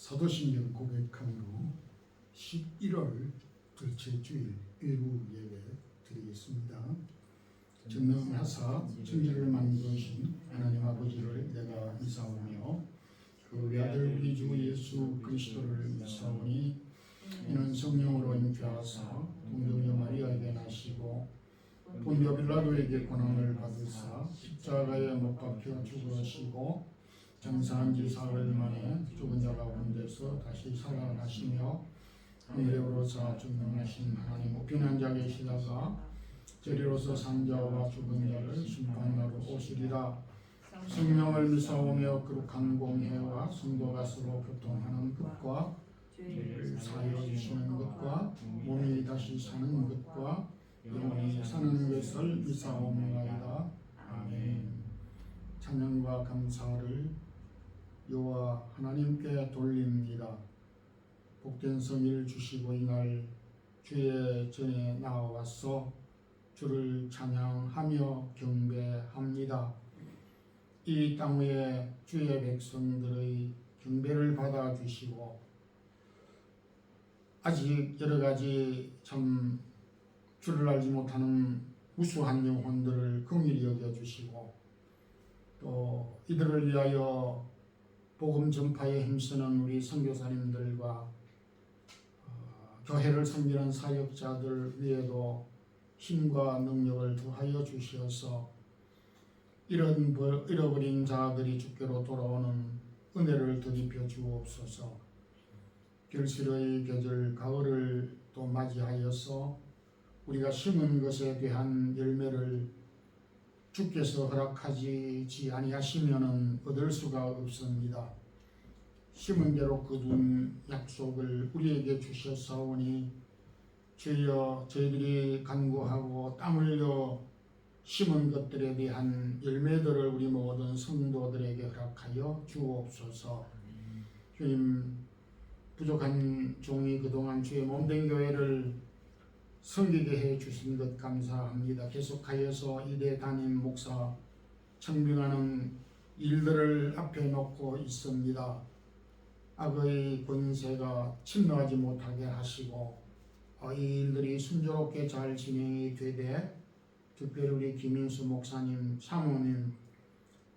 사도신경 고백함으로 11월 둘째 주일 일부 예배 드리겠습니다. 전능하사 천지를 만드신 하나님 아버지를 내가 믿사오며 그 외아들 우리 주 예수 그리스도를 믿사오니 이는 성령으로 잉태하사 동정녀 마리아에게 나시고 본디오 빌라도에게 고난을 받으사 십자가에 못 박혀 죽으시고 장사한 지 사흘 만에 죽은 자 가운데서 다시 살아나시며 하늘에 오르사 전능하신 하나님 우편한 자 계시다가 저리로서 산자와 죽은 자를 심판하러 오시리라. 성령을 믿사오며 거룩한 공회와 성도가 서로 교통하는 것과 죄를 사하여 주시는 것과 몸이 다시 사는 것과 영원히 사는 것을 믿사옵나이다. 아멘. 찬양과 감사를 여호와 하나님께 돌립니다. 복된 성의를 주시고 이날 주의 전에 나와서 주를 찬양하며 경배합니다. 이 땅 위에 주의 백성들의 경배를 받아주시고 아직 여러 가지 참 주를 알지 못하는 우수한 영혼들을 긍휼히 여겨주시고 또 이들을 위하여 복음 전파에 힘쓰는 우리 선교사님들과 교회를 섬기는 사역자들 위에도 힘과 능력을 더하여 주시어서 잃어버린 자들이 주께로 돌아오는 은혜를 더입혀 주옵소서. 결실의 계절 가을을 또 맞이하여서 우리가 심은 것에 대한 열매를 주께서 허락하지 아니하시면은 얻을 수가 없습니다. 심은 대로 거둔 약속을 우리에게 주셨사오니 주여 저희들이 간구하고 땀 흘려 심은 것들에 대한 열매들을 우리 모든 성도들에게 허락하여 주옵소서. 주님, 부족한 종이 그동안 주의 몸된 교회를 섬기게 해 주신 것 감사합니다. 계속하여서 이대 담임 목사 청빙하는 일들을 앞에 놓고 있습니다. 악의 권세가 침노하지 못하게 하시고 이 일들이 순조롭게 잘 진행이 되되 특별히 우리 김인수 목사님, 사모님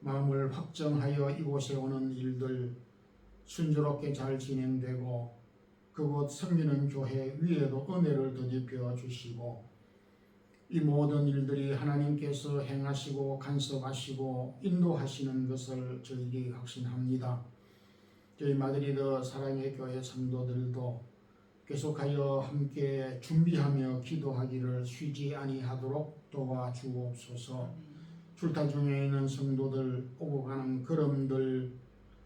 마음을 확정하여 이곳에 오는 일들 순조롭게 잘 진행되고 그곳 섬기는 교회 위에도 은혜를 더입혀 주시고 이 모든 일들이 하나님께서 행하시고 간섭하시고 인도하시는 것을 저희들이 확신합니다. 저희 마드리드 사랑의 교회 성도들도 계속하여 함께 준비하며 기도하기를 쉬지 아니하도록 도와주옵소서. 출타 중에 있는 성도들, 오고 가는 걸음들,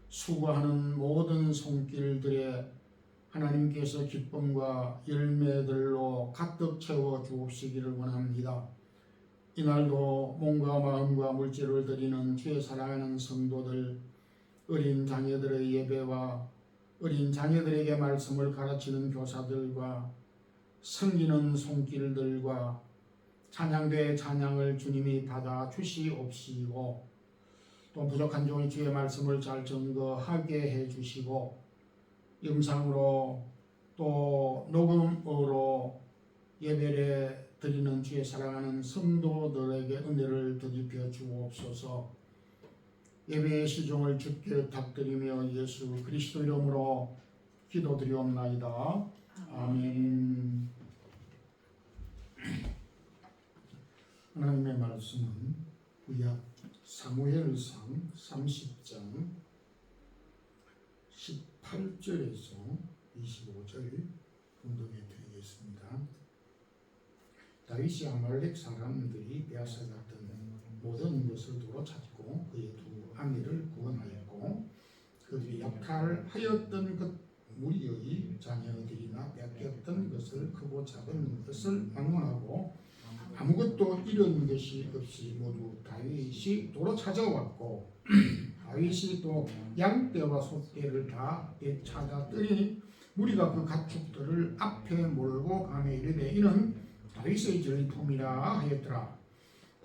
수고하는 모든 손길들에 하나님께서 기쁨과 열매들로 가득 채워 주옵시기를 원합니다. 이날도 몸과 마음과 물질을 드리는 주의 사랑하는 성도들, 어린 자녀들의 예배와 어린 자녀들에게 말씀을 가르치는 교사들과 섬기는 손길들과 찬양대의 찬양을 주님이 받아 주시옵시고 또 부족한 종이 주의 말씀을 잘 증거하게 해 주시고 영상으로 또 녹음으로 예배를 드리는 주의 사랑하는 성도들에게 은혜를 더입혀 주옵소서. 예배의 시종을 주께 부탁드리며 예수 그리스도 이름으로 기도드리옵나이다. 아멘. 하나님의 말씀은 구약 사무엘상 30장 18절에서 25절 봉독해 드리겠습니다. 다윗이 아말렉 사람들이 빼앗아갔던 모든 것을 도로 찾고 그의 두 아내를 구원하였고 그들이 약탈하였던 것 무리의 자녀들이나 빼앗겼던 것을 크고 작은 것을 방문하고 아무것도 잃은 것이 없이 모두 다윗이 도로 찾아왔고 다윗이 또 양떼와 소떼를 다 되찾았더니 무리가 그 가축들을 앞에 몰고 가매 이르되 이는 다윗의 전통이라 하였더라.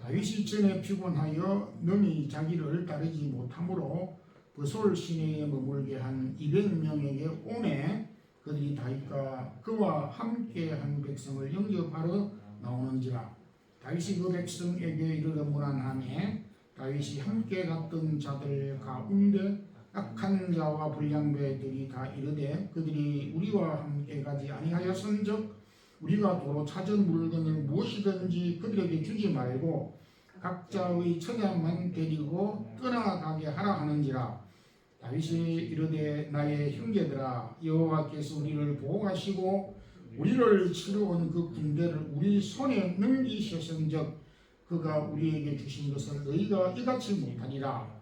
다윗이 전에 피곤하여 능히 자기를 따르지 못하므로 그솔 시내에 머물게 한 200명에게 오매 그들이 다윗과 그와 함께한 백성을 영접하러 나오는지라. 다윗이 그 백성에게 이르러 문안하매 다윗이 함께 갔던 자들 가운데 악한 자와 불량배들이 다 이르되 그들이 우리와 함께 가지 아니하였은즉 우리가 도로 찾은 물건을 무엇이든지 그들에게 주지 말고 각자의 처자만 데리고 떠나가게 하라 하는지라. 다윗이 이르되 나의 형제들아 여호와께서 우리를 보호하시고 우리를 치러 온 그 군대를 우리 손에 넘기셨은즉 그가 우리에게 주신 것을 너희가 이같이 못하리라.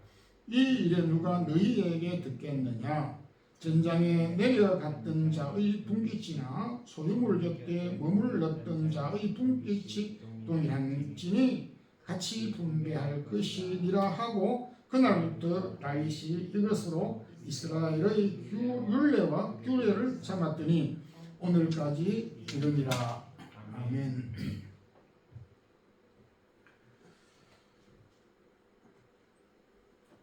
이 일에 누가 너희에게 듣겠느냐. 전장에 내려갔던 자의 분깃이나 소유물 곁에 머물렀던 자의 분깃이 동일한지니 같이 분배할 것이니라 하고 그날부터 다윗이 이것으로 이스라엘의 율례와 규례를 삼았더니 오늘까지 이르니라. 아멘.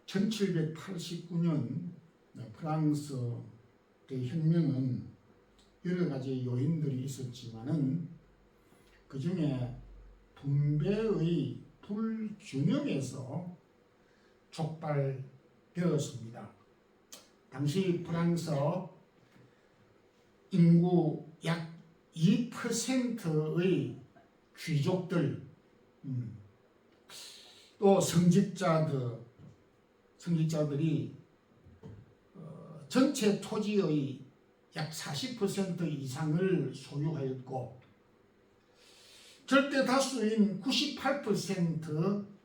1789년 프랑스 대혁명은 여러 가지 요인들이 있었지만은 그 중에 분배의 불균형에서 촉발되었습니다. 당시 프랑스 인구 약 2%의 귀족들 또 성직자들이 전체 토지의 약 40% 이상을 소유하였고 절대 다수인 98%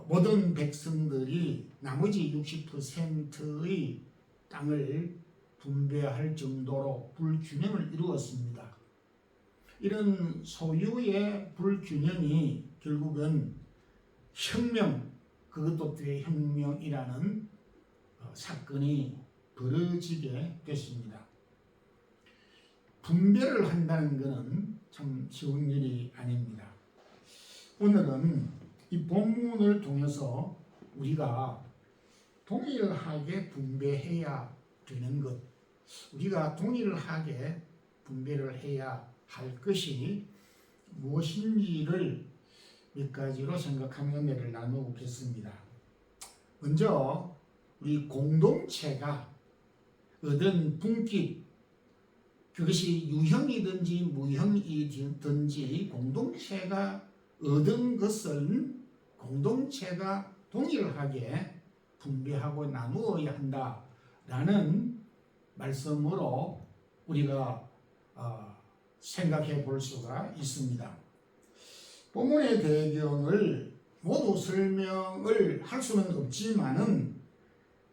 모든 백성들이 나머지 60%의 땅을 분배할 정도로 불균형을 이루었습니다. 이런 소유의 불균형이 결국은 혁명, 그것도 대혁명이라는 사건이 벌어지게 됐습니다. 분배를 한다는 것은 참 쉬운 일이 아닙니다. 오늘은 이 본문을 통해서 우리가 동일하게 분배해야 되는 것, 우리가 동일하게 분배를 해야 할 것이 무엇인지를 몇 가지로 생각하며 은혜를 나누겠습니다. 먼저 우리 공동체가 얻은 분깃, 그것이 유형이든지 무형이든지 공동체가 얻은 것은 공동체가 동일하게 분배하고 나누어야 한다라는 말씀으로 우리가 생각해 볼 수가 있습니다. 본문의 배경을 모두 설명을 할 수는 없지만은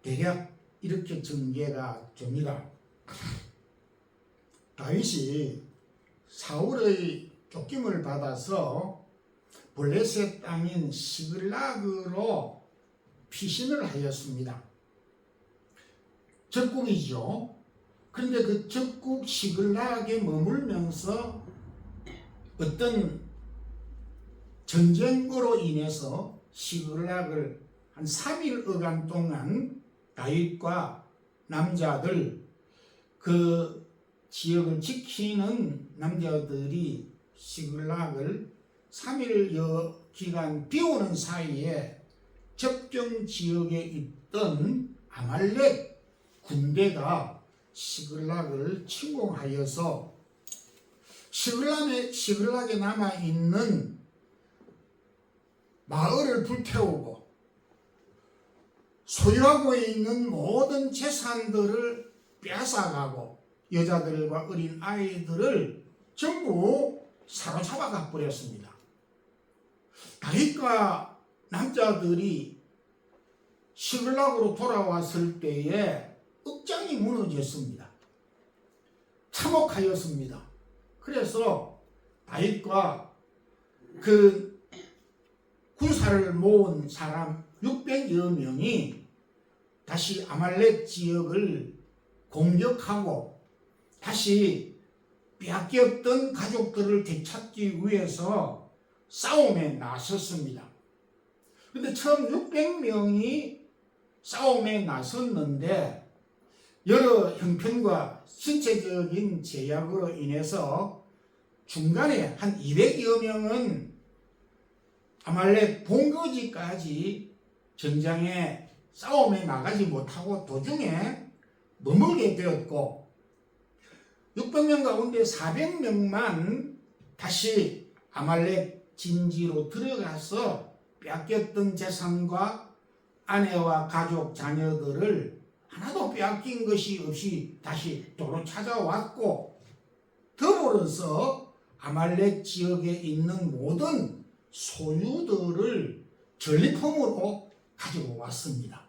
대략 이렇게 전개가 됩니다. 다윗이 사울의 쫓김을 받아서 블레셋 땅인 시글락으로 피신을 하였습니다. 적국이죠. 그런데 그 적국 시글락에 머물면서 어떤 전쟁으로 인해서 시글락을 한 3일여간 동안 다윗과 남자들, 그 지역을 지키는 남자들이 시글락을 3일여 기간 비오는 사이에 접경 지역에 있던 아말렉 군대가 시글락을 침공하여서 시글락에 남아있는 마을을 불태우고 소유하고 있는 모든 재산들을 빼앗아가고 여자들과 어린 아이들을 전부 사로잡아가 버렸습니다. 다윗과 남자들이 시글락으로 돌아왔을 때에 억장이 무너졌습니다. 참혹하였습니다. 그래서 다윗과 그 군사를 모은 사람 600여 명이 다시 아말렉 지역을 공격하고 다시 빼앗겼던 가족들을 되찾기 위해서 싸움에 나섰습니다. 그런데 처음 600명이 싸움에 나섰는데 여러 형편과 신체적인 제약으로 인해서 중간에 한 200여 명은 아말렉 본거지까지 전장에 싸움에 나가지 못하고 도중에 머물게 되었고 600명 가운데 400명만 다시 아말렉 진지로 들어가서 빼앗겼던 재산과 아내와 가족, 자녀들을 하나도 빼앗긴 것이 없이 다시 도로 찾아왔고 더불어서 아말렉 지역에 있는 모든 소유들을 전리품으로 가지고 왔습니다.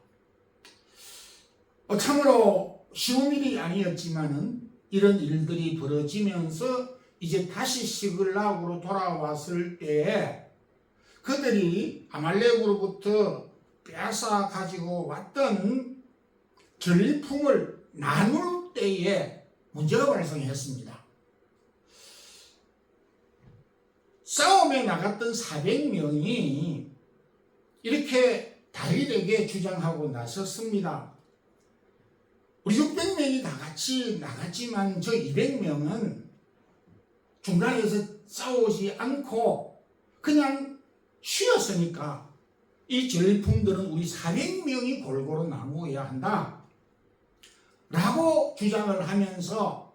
참으로 쉬운 일이 아니었지만은 이런 일들이 벌어지면서 이제 다시 시글락으로 돌아왔을 때에 그들이 아말렉으로부터 빼앗아 가지고 왔던 전리품을 나눌 때에 문제가 발생했습니다. 싸움에 나갔던 400명이 이렇게 다윗에게 주장하고 나섰습니다. 우리 600명이 다 같이 나갔지만 저 200명은 중간에서 싸우지 않고 그냥 쉬었으니까 이 전리품들은 우리 400명이 골고루 나누어야 한다 라고 주장을 하면서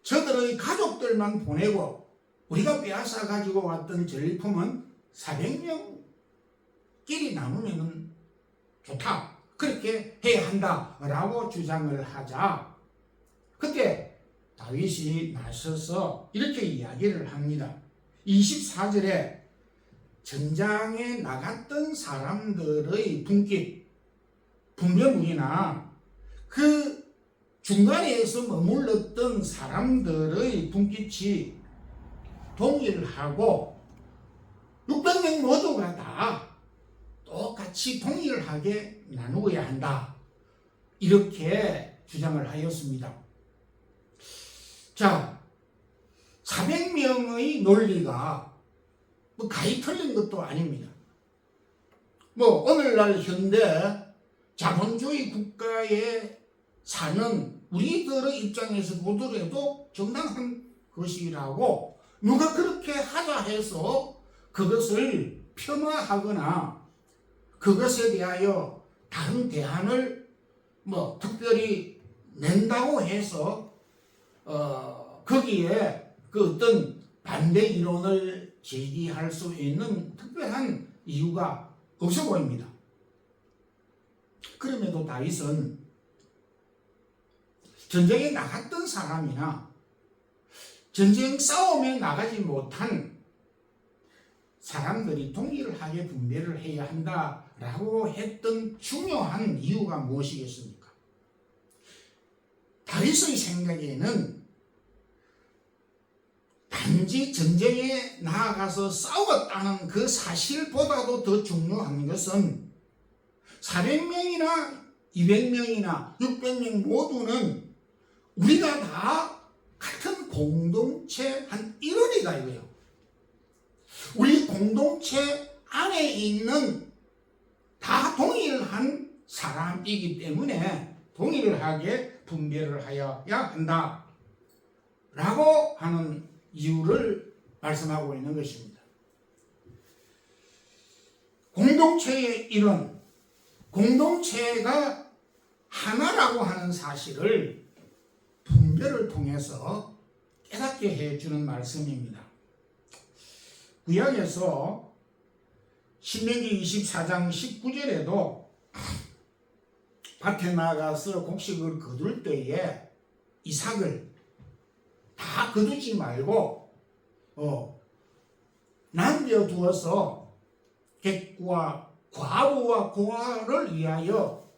저들의 가족들만 보내고 우리가 빼앗아 가지고 왔던 전리품은 400명끼리 나누면 좋다, 그렇게 해야 한다 라고 주장을 하자 그때 다윗이 나서서 이렇게 이야기를 합니다. 24절에 전장에 나갔던 사람들의 분별무기나 그 중간에서 머물렀던 사람들의 분깃이 동일하고 600명 모두가 다 똑같이 동일하게 나누어야 한다, 이렇게 주장을 하였습니다. 자, 400명의 논리가 가히 틀린 것도 아닙니다. 오늘날 현대 자본주의 국가에 사는 우리들의 입장에서 보더라도 정당한 것이라고 누가 그렇게 하자 해서 그것을 폄하하거나 그것에 대하여 다른 대안을 특별히 낸다고 해서 거기에 그 어떤 반대 이론을 제기할 수 있는 특별한 이유가 없어 보입니다. 그럼에도 다윗은 전쟁에 나갔던 사람이나 전쟁 싸움에 나가지 못한 사람들이 동일하게 분배를 해야 한다라고 했던 중요한 이유가 무엇이겠습니까? 다윗의 생각에는 단지 전쟁에 나아가서 싸웠다는 그 사실보다도 더 중요한 것은 400명이나 200명이나 600명 모두는 우리가 다 같은 공동체 한 일원이다 이거예요. 우리 공동체 안에 있는 다 동일한 사람이기 때문에 동일하게 분배를 하여야 한다 라고 하는 이유를 말씀하고 있는 것입니다. 공동체의 일원, 공동체가 하나라고 하는 사실을 분별을 통해서 깨닫게 해주는 말씀입니다. 구약에서 신명기 24장 19절에도 밭에 나가서 곡식을 거둘 때에 이삭을 다 거두지 말고 남겨두어서 객과 과부와 고아를 위하여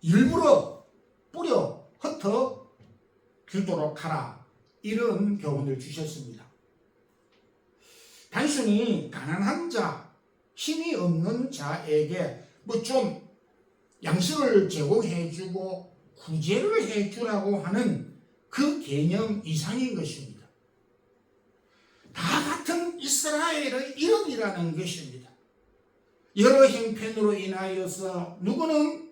일부러 뿌려 흩어 주도록 하라, 이런 교훈을 주셨습니다. 단순히 가난한 자, 힘이 없는 자에게 좀 양식을 제공해주고 구제를 해주라고 하는 그 개념 이상인 것입니다. 다 같은 이스라엘의 일원이라는 것입니다. 여러 형편으로 인하여서 누구는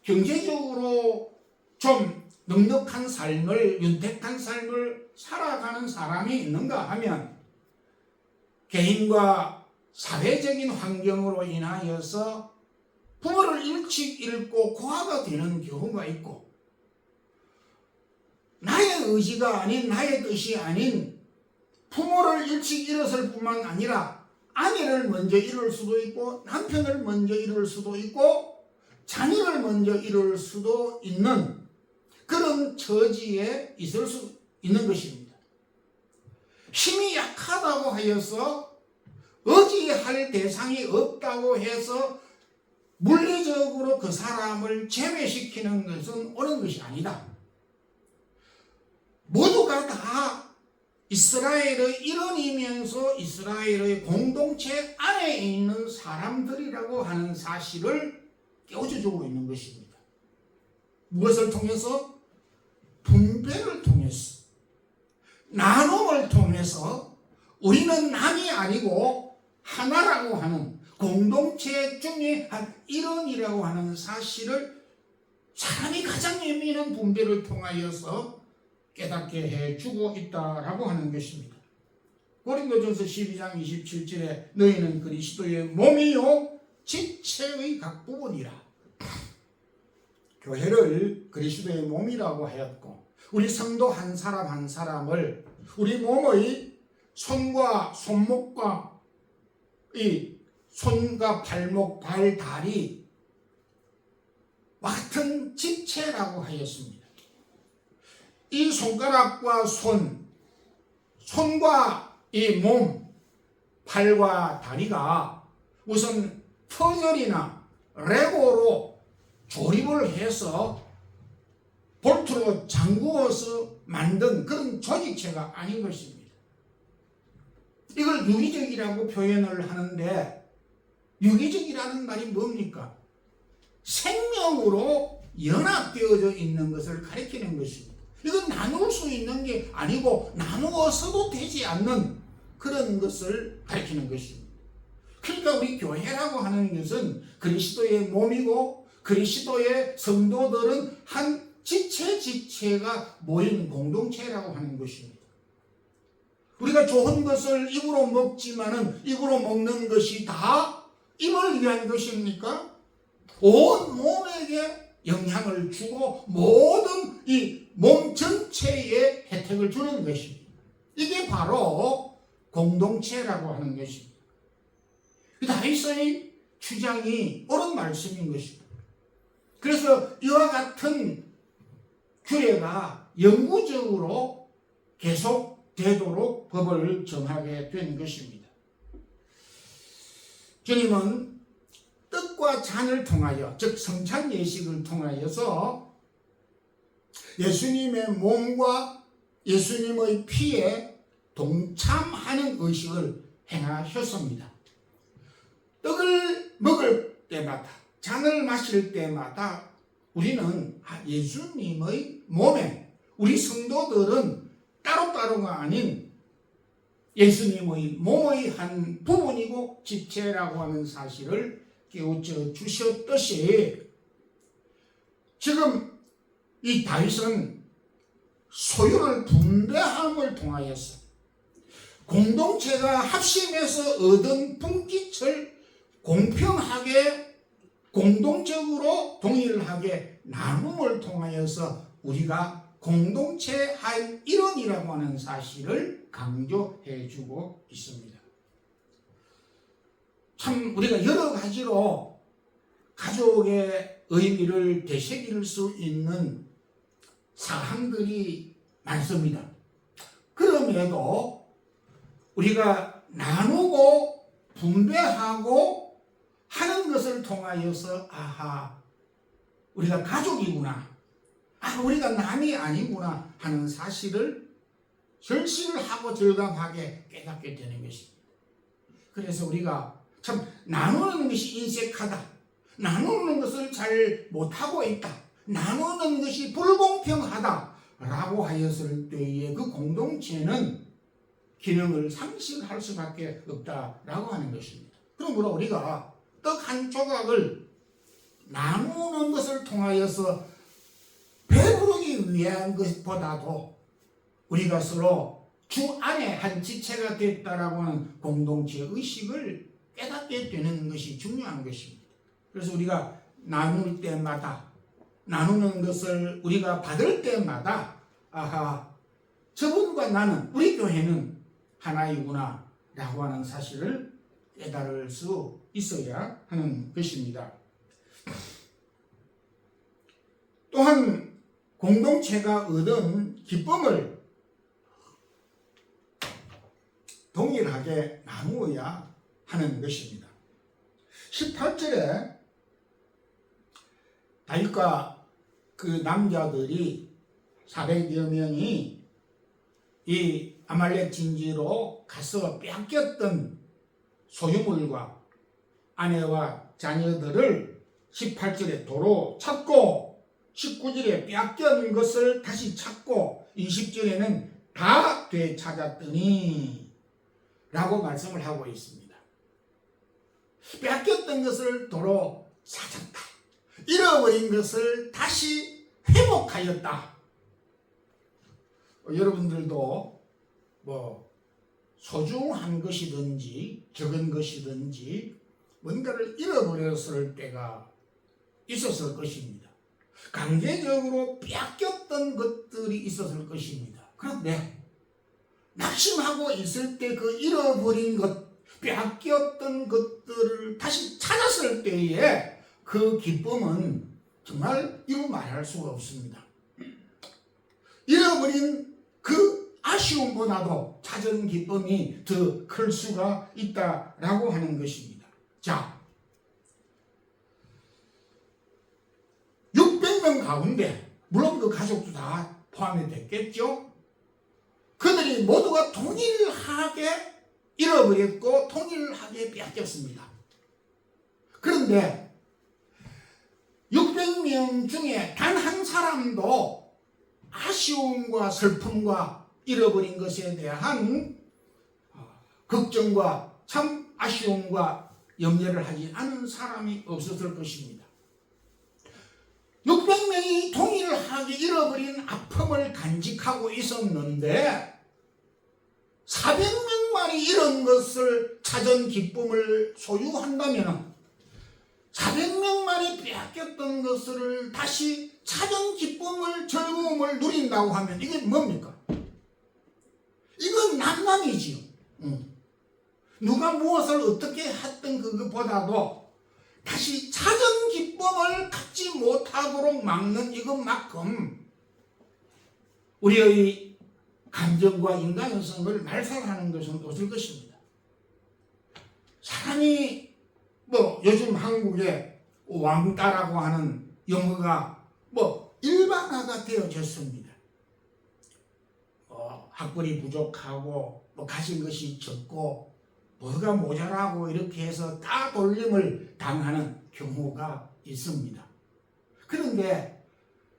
경제적으로 좀 넉넉한 삶을, 윤택한 삶을 살아가는 사람이 있는가 하면 개인과 사회적인 환경으로 인하여서 부모를 일찍 잃고 고아가 되는 경우가 있고, 나의 의지가 아닌, 나의 뜻이 아닌 부모를 일찍 잃었을 뿐만 아니라 아내를 먼저 잃을 수도 있고, 남편을 먼저 잃을 수도 있고, 자녀를 먼저 잃을 수도 있는 그런 처지에 있을 수 있는 것입니다. 힘이 약하다고 하여서 의지할 대상이 없다고 해서 물리적으로 그 사람을 제외시키는 것은 옳은 것이 아니다. 모두가 다 이스라엘의 일원이면서 이스라엘의 공동체 안에 있는 사람들이라고 하는 사실을 깨워주고 있는 것입니다. 무엇을 통해서? 분배를 통해서, 나눔을 통해서 우리는 남이 아니고 하나라고 하는 공동체 중에 한 일원이라고 하는 사실을 사람이 가장 예민한 분배를 통하여서 깨닫게 해주고 있다라고 하는 것입니다. 고린도전서 12장 27절에 너희는 그리스도의 몸이요 지체의 각 부분이라. 교회를 그리스도의 몸이라고 하였고, 우리 성도 한 사람 한 사람을 우리 몸의 손과 손목과 이 손과 발목, 발, 다리 같은 지체라고 하였습니다. 이 손가락과 손과 이 몸, 팔과 다리가 우선 퍼즐이나 레고로 조립을 해서 볼트로 잠그어서 만든 그런 조직체가 아닌 것입니다. 이걸 유기적이라고 표현을 하는데, 유기적이라는 말이 뭡니까? 생명으로 연합되어져 있는 것을 가리키는 것입니다. 이건 나눌 수 있는 게 아니고 나누어서도 되지 않는 그런 것을 가리키는 것입니다. 그러니까 우리 교회라고 하는 것은 그리스도의 몸이고, 그리스도의 성도들은 한 지체가 모인 공동체라고 하는 것입니다. 우리가 좋은 것을 입으로 먹지만은 입으로 먹는 것이 다 입을 위한 것입니까? 온 몸에게 영향을 주고 모든 이 몸 전체에 혜택을 주는 것입니다. 이게 바로 공동체라고 하는 것입니다. 다윗의 주장이 옳은 말씀인 것입니다. 그래서 이와 같은 규례가 영구적으로 계속되도록 법을 정하게 된 것입니다. 주님은 떡과 잔을 통하여, 즉 성찬 예식을 통하여서 예수님의 몸과 예수님의 피에 동참하는 의식을 행하셨습니다. 떡을 먹을 때마다, 잔을 마실 때마다 우리는 예수님의 몸에, 우리 성도들은 따로따로가 아닌 예수님의 몸의 한 부분이고 지체라고 하는 사실을 깨우쳐 주셨듯이, 지금 이 다윗은 소유를 분배함을 통하여서 공동체가 합심해서 얻은 분깃을 공평하게, 공동적으로 동일하게 나눔을 통하여서 우리가 공동체 한 일원이라고 하는 사실을 강조해 주고 있습니다. 참 우리가 여러 가지로 가족의 의미를 되새길 수 있는 사항들이 많습니다. 그럼에도 우리가 나누고 분배하고 하는 것을 통하여서 우리가 가족이구나, 우리가 남이 아니구나 하는 사실을 절실을 하고 절감하게 깨닫게 되는 것입니다. 그래서 우리가 참 나누는 것이 인색하다, 나누는 것을 잘 못하고 있다, 나누는 것이 불공평하다라고 하였을 때에 그 공동체는 기능을 상실할 수밖에 없다라고 하는 것입니다. 그러므로 우리가 떡 한 조각을 나누는 것을 통하여서 배부르기 위한 것보다도 우리가 서로 주 안에 한 지체가 됐다라고 하는 공동체 의식을 깨닫게 되는 것이 중요한 것입니다. 그래서 우리가 나눌 때마다, 나누는 것을 우리가 받을 때마다 아하, 저분과 나는, 우리 교회는 하나이구나 라고 하는 사실을 깨달을 수 있어야 하는 것입니다. 또한 공동체가 얻은 기쁨을 동일하게 나누어야 하는 것입니다. 18절에 다윗과 그 남자들이 400여 명이 이 아말렉 진지로 가서 빼앗겼던 소유물과 아내와 자녀들을 18절에 도로 찾고 19절에 빼앗긴 것을 다시 찾고 20절에는 다 되찾았더니 라고 말씀을 하고 있습니다. 빼앗겼던 것을 도로 찾았다. 잃어버린 것을 다시 회복하였다. 여러분들도 소중한 것이든지 적은 것이든지 뭔가를 잃어버렸을 때가 있었을 것입니다. 강제적으로 빼앗겼던 것들이 있었을 것입니다. 그런데 낙심하고 있을 때 그 잃어버린 것, 빼앗겼던 것들을 다시 찾았을 때에 그 기쁨은 정말 이루 말할 수가 없습니다. 잃어버린 그 아쉬움보다도 찾은 기쁨이 더 클 수가 있다라고 하는 것입니다. 자, 600명 가운데 물론 그 가족도 다 포함이 됐겠죠. 그들이 모두가 동일하게 잃어버렸고 동일하게 빼앗겼습니다. 그런데 600명 중에 단 한 사람도 아쉬움과 슬픔과 잃어버린 것에 대한 걱정과 참 아쉬움과 염려를 하지 않은 사람이 없었을 것입니다. 600명이 동일하게 잃어버린 아픔을 간직하고 있었는데 400명만이 이런 것을 찾은 기쁨을 소유한다면 400명만이 빼앗겼던 것을 다시 찾은 기쁨을, 즐거움을 누린다고 하면 이게 뭡니까? 이건 낭만이지요. 누가 무엇을 어떻게 했던 그것보다도 다시 찾은 기쁨을 갖지 못하도록 막는 이것만큼 우리의 감정과 인간성을 말살하는 것은 없을 것입니다. 사람이 요즘 한국에 왕따라고 하는 용어가 일반화가 되어졌습니다. 학벌이 부족하고 가진 것이 적고 뭐가 모자라고 이렇게 해서 따돌림을 당하는 경우가 있습니다. 그런데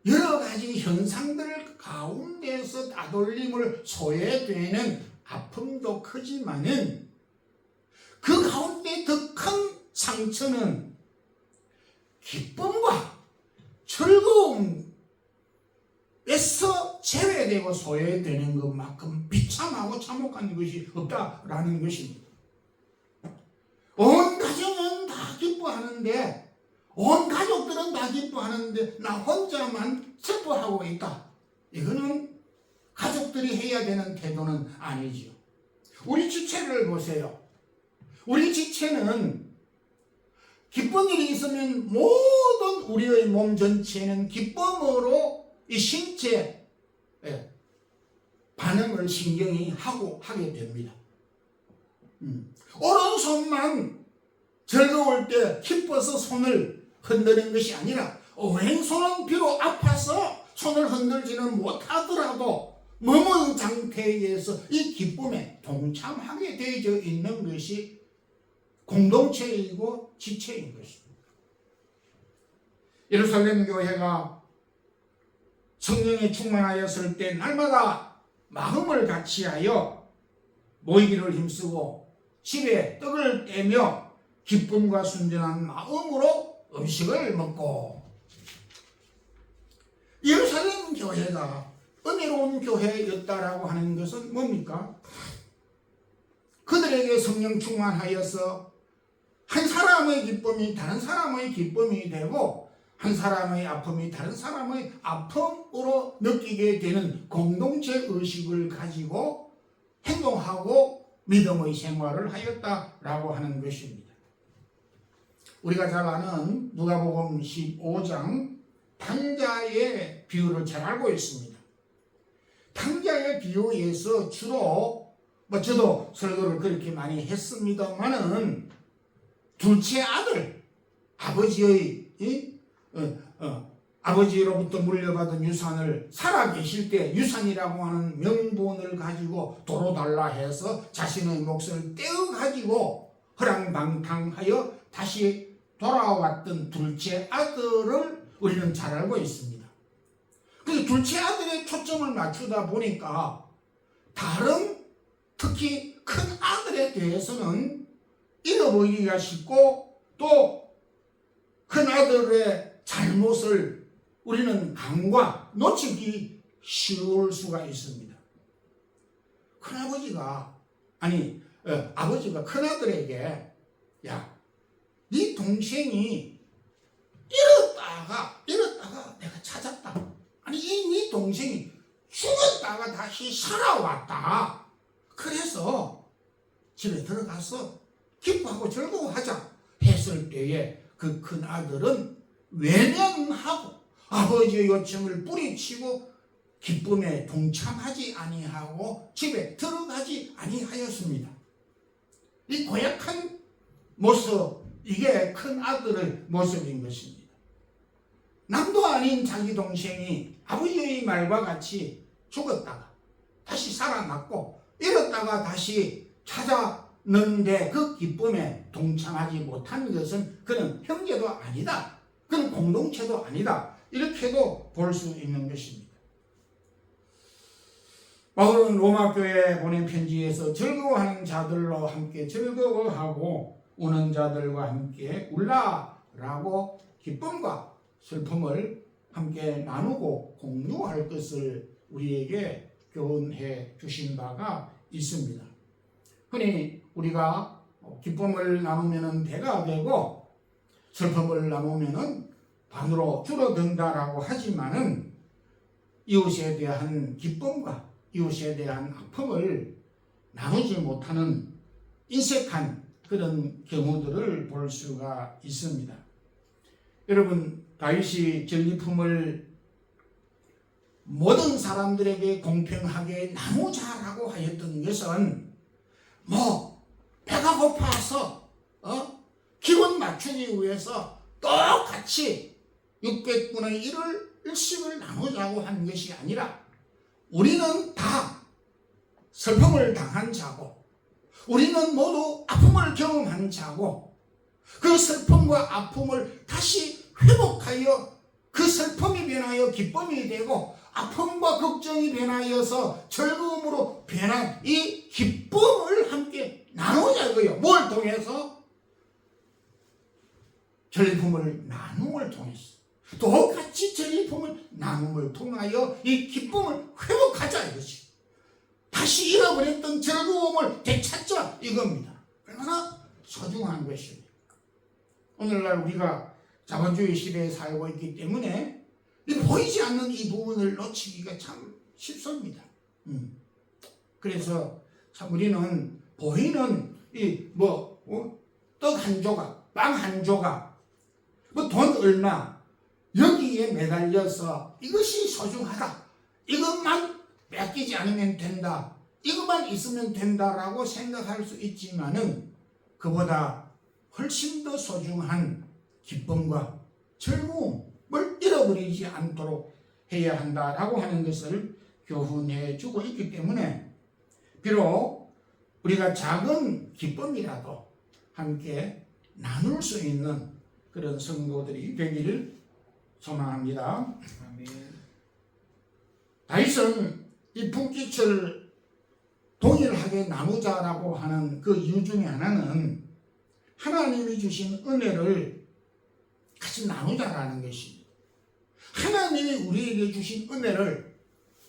여러 가지 현상들 가운데서 따돌림을 소외되는 아픔도 크지만은 그 가운데 더 큰 상처는 기쁨과 즐거움에서 제외되고 소외되는 것만큼 비참하고 참혹한 것이 없다라는 것입니다. 온 가정은 다 기뻐하는데, 온 가족들은 다 기뻐하는데 나 혼자만 슬퍼하고 있다. 이거는 가족들이 해야 되는 태도는 아니지요. 우리 지체를 보세요. 우리 지체는 기쁜 일이 있으면 모든 우리의 몸 전체는 기쁨으로 이 신체 반응을 신경이 하게 됩니다. 오른손만 즐거울 때 기뻐서 손을 흔드는 것이 아니라 왼손은 비록 아파서 손을 흔들지는 못하더라도 머문 상태에서 이 기쁨에 동참하게 되어 있는 것이 공동체이고 지체인 것입니다. 예루살렘 교회가 성령에 충만하였을 때 날마다 마음을 같이하여 모이기를 힘쓰고 집에 떡을 떼며 기쁨과 순전한 마음으로 음식을 먹고, 예루살렘 교회가 은혜로운 교회였다라고 하는 것은 뭡니까? 그들에게 성령 충만하여서 한 사람의 기쁨이 다른 사람의 기쁨이 되고, 한 사람의 아픔이 다른 사람의 아픔으로 느끼게 되는 공동체 의식을 가지고 행동하고 믿음의 생활을 하였다라고 하는 것입니다. 우리가 잘 아는 누가복음 15장 탕자의 비유를 잘 알고 있습니다. 탕자의 비유에서 주로 저도 설교를 그렇게 많이 했습니다만은 둘째 아들, 아버지로부터 물려받은 유산을 살아계실 때 유산이라고 하는 명분을 가지고 도로 달라 해서 자신의 몫을 떼어가지고 허랑방탕하여 다시 돌아왔던 둘째 아들을 우리는 잘 알고 있습니다. 그래서 둘째 아들의 초점을 맞추다 보니까 다른 특히 큰 아들에 대해서는 잃어버리기가 쉽고 또 큰 아들의 잘못을 우리는 간과 놓치기 쉬울 수가 있습니다. 아버지가 큰아들에게 야, 네 동생이 잃었다가 내가 찾았다. 네 동생이 죽었다가 다시 살아왔다. 그래서 집에 들어가서 기뻐하고 즐거워하자 했을 때에 그 큰 아들은 외면하고 아버지의 요청을 뿌리치고 기쁨에 동참하지 아니하고 집에 들어가지 아니하였습니다. 이 고약한 모습, 이게 큰 아들의 모습인 것입니다. 남도 아닌 자기 동생이 아버지의 말과 같이 죽었다가 다시 살아났고 잃었다가 다시 찾았는데 그 기쁨에 동참하지 못한 것은 그는 형제도 아니다. 그는 공동체도 아니다. 이렇게도 볼 수 있는 것입니다. 바울은 로마교회에 보낸 편지에서 즐거워하는 자들로 함께 즐거워하고 우는 자들과 함께 울라라고 기쁨과 슬픔을 함께 나누고 공유할 것을 우리에게 교훈해 주신 바가 있습니다. 흔히 우리가 기쁨을 나누면 배가 되고 슬픔을 나누면 반으로 줄어든다라고 하지만은 이웃에 대한 기쁨과 이웃에 대한 아픔을 나누지 못하는 인색한 그런 경우들을 볼 수가 있습니다. 여러분, 다윗이 전리품을 모든 사람들에게 공평하게 나누자라고 하였던 것은 배가 고파서 기분 맞추기 위해서 똑같이 600분의 1을 일씩을 나누자고 한 것이 아니라 우리는 다 슬픔을 당한 자고 우리는 모두 아픔을 경험한 자고 그 슬픔과 아픔을 다시 회복하여 그 슬픔이 변하여 기쁨이 되고 아픔과 걱정이 변하여서 즐거움으로 변한 이 기쁨을 함께 나누자고요. 뭘 통해서? 전리품을 나눔을 통해서. 똑같이 전리품을 나눔을 통하여 이 기쁨을 회복하자 이것이. 다시 잃어버렸던 즐거움을 되찾자 이겁니다. 얼마나 소중한 것입니까? 오늘날 우리가 자본주의 시대에 살고 있기 때문에 이 보이지 않는 이 부분을 놓치기가 참 쉽습니다. 그래서 참 우리는 보이는 떡 한 조각, 빵 한 조각, 돈 얼마 여기에 매달려서 이것이 소중하다. 이것만 뺏기지 않으면 된다. 이것만 있으면 된다라고 생각할 수 있지만은 그보다 훨씬 더 소중한 기쁨과 즐거움을 잃어버리지 않도록 해야 한다라고 하는 것을 교훈해 주고 있기 때문에 비록 우리가 작은 기쁨이라도 함께 나눌 수 있는 그런 성도들이 되기를 소망합니다. 아멘. 다윗은 이 분깃을 동일하게 나누자라고 하는 그 이유 중에 하나는 하나님이 주신 은혜를 같이 나누자라는 것입니다. 하나님이 우리에게 주신 은혜를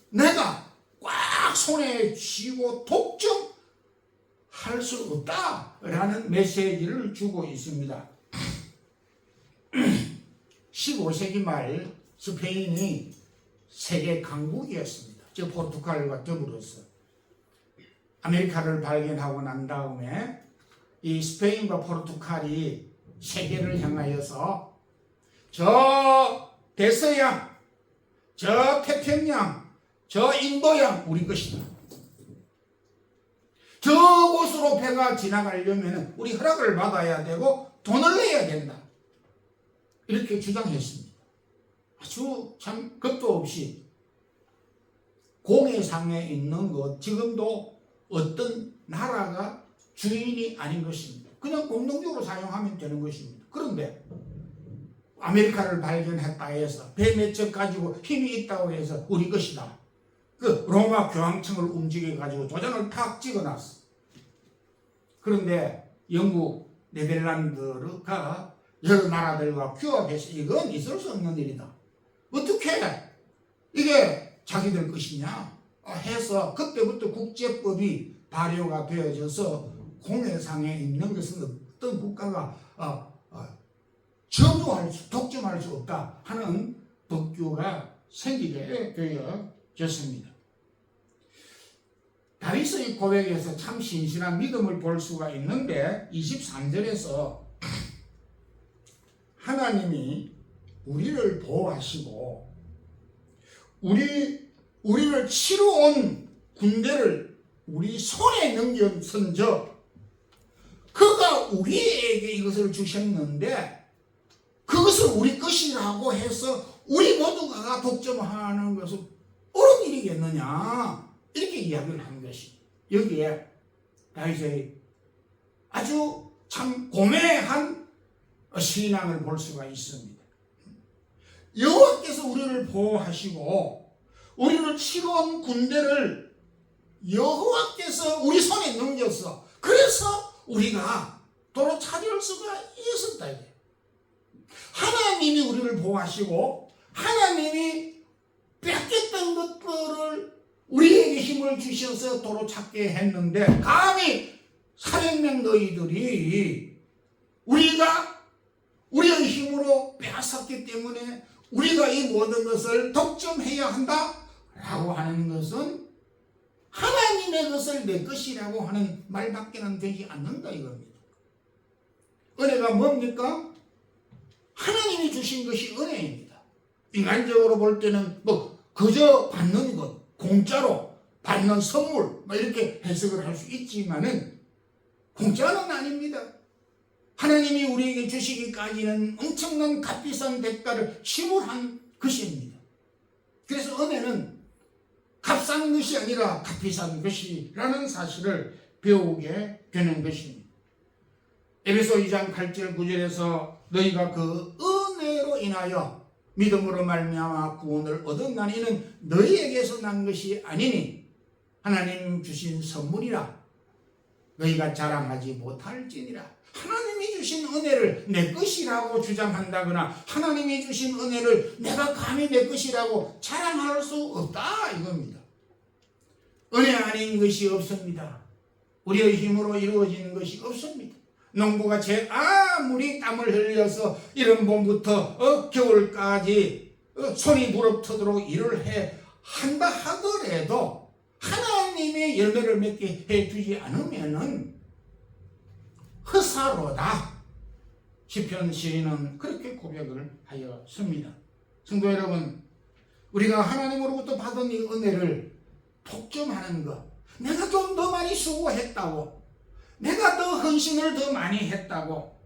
내가 꽉 손에 쥐고 독점할 수 없다라는 메시지를 주고 있습니다. 15세기 말 스페인이 세계 강국이었습니다. 즉 포르투갈과 더불어서 아메리카를 발견하고 난 다음에 이 스페인과 포르투갈이 세계를 향하여서 저 대서양, 저 태평양, 저 인도양 우리 것이다. 저곳으로 배가 지나가려면 우리 허락을 받아야 되고 돈을 내야 된다. 이렇게 주장했습니다. 아주 참 겁도 없이 공해상에 있는 것, 지금도 어떤 나라가 주인이 아닌 것입니다. 그냥 공동적으로 사용하면 되는 것입니다. 그런데 아메리카를 발견했다 해서 배 몇 척 가지고 힘이 있다고 해서 우리 것이다. 그 로마 교황청을 움직여 가지고 도장을 탁 찍어놨어. 그런데 영국, 네덜란드가 여러 나라들과 규합해서 이건 있을 수 없는 일이다. 어떻게 이게 자기들 것이냐 해서 그때부터 국제법이 발효가 되어져서 공해상에 있는 것은 어떤 국가가 독점할 수 없다 하는 법규가 생기게 되어졌습니다. 다윗의 고백에서 참 신실한 믿음을 볼 수가 있는데 23절에서 하나님이 우리를 보호하시고 우리를 치러 온 군대를 우리 손에 넘겨선적 그가 우리에게 이것을 주셨는데 그것을 우리 것이라고 해서 우리 모두가 독점하는 것은 옳은 일이겠느냐 이렇게 이야기를 한 것이 여기에 다윗의 아주 참 고매한 신앙을 볼 수가 있습니다. 여호와께서 우리를 보호하시고 우리를 치러온 군대를 여호와께서 우리 손에 넘겼어. 그래서 우리가 도로 찾을 수가 있었다. 하나님이 우리를 보호하시고 하나님이 뺏겼던 것들을 우리에게 힘을 주셔서 도로 찾게 했는데 감히 400명 너희들이 우리가 우리의 힘으로 빼앗았기 때문에 우리가 이 모든 것을 독점해야 한다라고 하는 것은 하나님의 것을 내 것이라고 하는 말밖에는 되지 않는다 이겁니다. 은혜가 뭡니까? 하나님이 주신 것이 은혜입니다. 인간적으로 볼 때는 그저 받는 것, 공짜로 받는 선물 이렇게 해석을 할 수 있지만은 공짜는 아닙니다. 하나님이 우리에게 주시기까지는 엄청난 값비싼 대가를 지불한 것입니다. 그래서 은혜는 값싼 것이 아니라 값비싼 것이라는 사실을 배우게 되는 것입니다. 에베소 2장 8절 9절에서 너희가 그 은혜로 인하여 믿음으로 말미암아 구원을 얻었나니 이는 너희에게서 난 것이 아니니 하나님 주신 선물이라 너희가 자랑하지 못할지니라. 하나님이 주신 은혜를 내 것이라고 주장한다거나 하나님이 주신 은혜를 내가 감히 내 것이라고 자랑할 수 없다 이겁니다. 은혜 아닌 것이 없습니다. 우리의 힘으로 이루어지는 것이 없습니다. 농부가 아무리 땀을 흘려서 이른 봄부터 겨울까지 손이 부럽토록 일을 한다 하더라도 하나님의 열매를 맺게 해주지 않으면은 헛사로다. 시편 시인은 그렇게 고백을 하였습니다. 성도 여러분, 우리가 하나님으로부터 받은 이 은혜를 독점하는 것, 내가 좀 더 많이 수고했다고, 내가 더 헌신을 더 많이 했다고,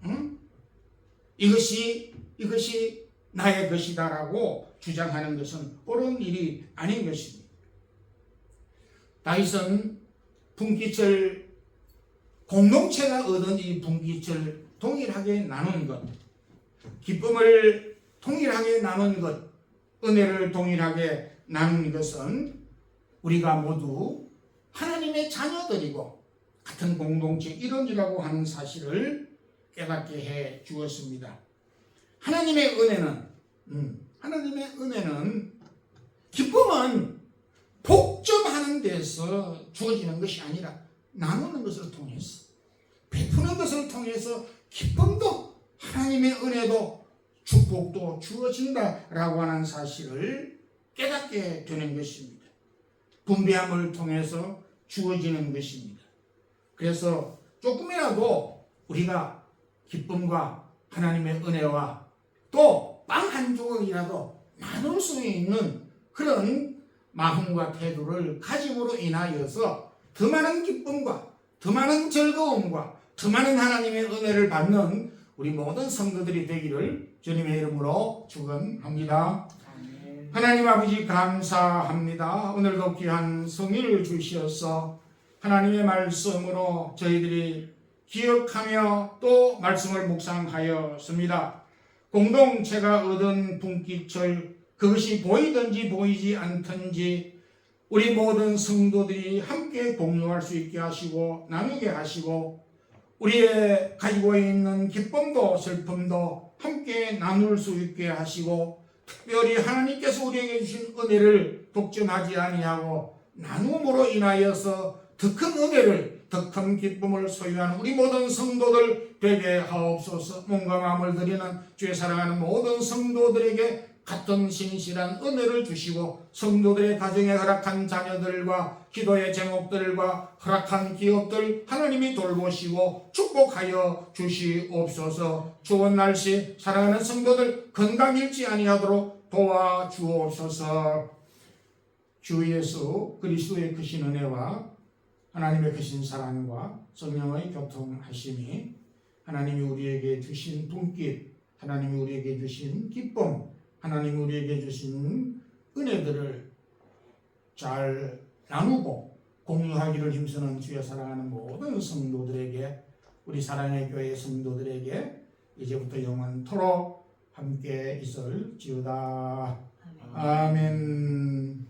이것이 나의 것이다라고 주장하는 것은 옳은 일이 아닌 것입니다. 다윗은 분깃을 공동체가 얻은 이 분깃을 동일하게 나눈 것, 기쁨을 동일하게 나눈 것, 은혜를 동일하게 나눈 것은 우리가 모두 하나님의 자녀들이고 같은 공동체 일원이라고 하는 사실을 깨닫게 해 주었습니다. 하나님의 은혜는 기쁨은 복점하는 데서 주어지는 것이 아니라 나누는 것을 통해서, 베푸는 것을 통해서 기쁨도 하나님의 은혜도 축복도 주어진다라고 하는 사실을 깨닫게 되는 것입니다. 분배함을 통해서 주어지는 것입니다. 그래서 조금이라도 우리가 기쁨과 하나님의 은혜와 또 빵 한 조각이라도 나눌 수 있는 그런 마음과 태도를 가짐으로 인하여서 더 많은 기쁨과 더 많은 즐거움과 더 많은 하나님의 은혜를 받는 우리 모든 성도들이 되기를 주님의 이름으로 축원합니다. 하나님 아버지 감사합니다. 오늘도 귀한 성의를 주시어서 하나님의 말씀으로 저희들이 기억하며 또 말씀을 묵상하였습니다. 공동체가 얻은 분깃을 그것이 보이든지 보이지 않든지 우리 모든 성도들이 함께 공유할 수 있게 하시고 나누게 하시고 우리의 가지고 있는 기쁨도 슬픔도 함께 나눌 수 있게 하시고 특별히 하나님께서 우리에게 주신 은혜를 독점하지 아니하고 나눔으로 인하여서 더 큰 은혜를 더 큰 기쁨을 소유하는 우리 모든 성도들 되게 하옵소서. 몸과 마음을 드리는 주의 사랑하는 모든 성도들에게 같은 신실한 은혜를 주시고 성도들의 가정에 허락한 자녀들과 기도의 제목들과 허락한 기업들 하나님이 돌보시고 축복하여 주시옵소서. 추운 날씨 사랑하는 성도들 건강 잃지 아니하도록 도와주옵소서. 주 예수 그리스도의 크신 은혜와 하나님의 크신 사랑과 성령의 교통하심이 하나님이 우리에게 주신 분깃, 하나님이 우리에게 주신 기쁨, 하나님이 우리에게 주신 은혜들을 잘 나누고 공유하기를 힘쓰는 주의 사랑하는 모든 성도들에게, 우리 사랑의 교회 성도들에게 이제부터 영원토록 함께 있을지어다. 아멘.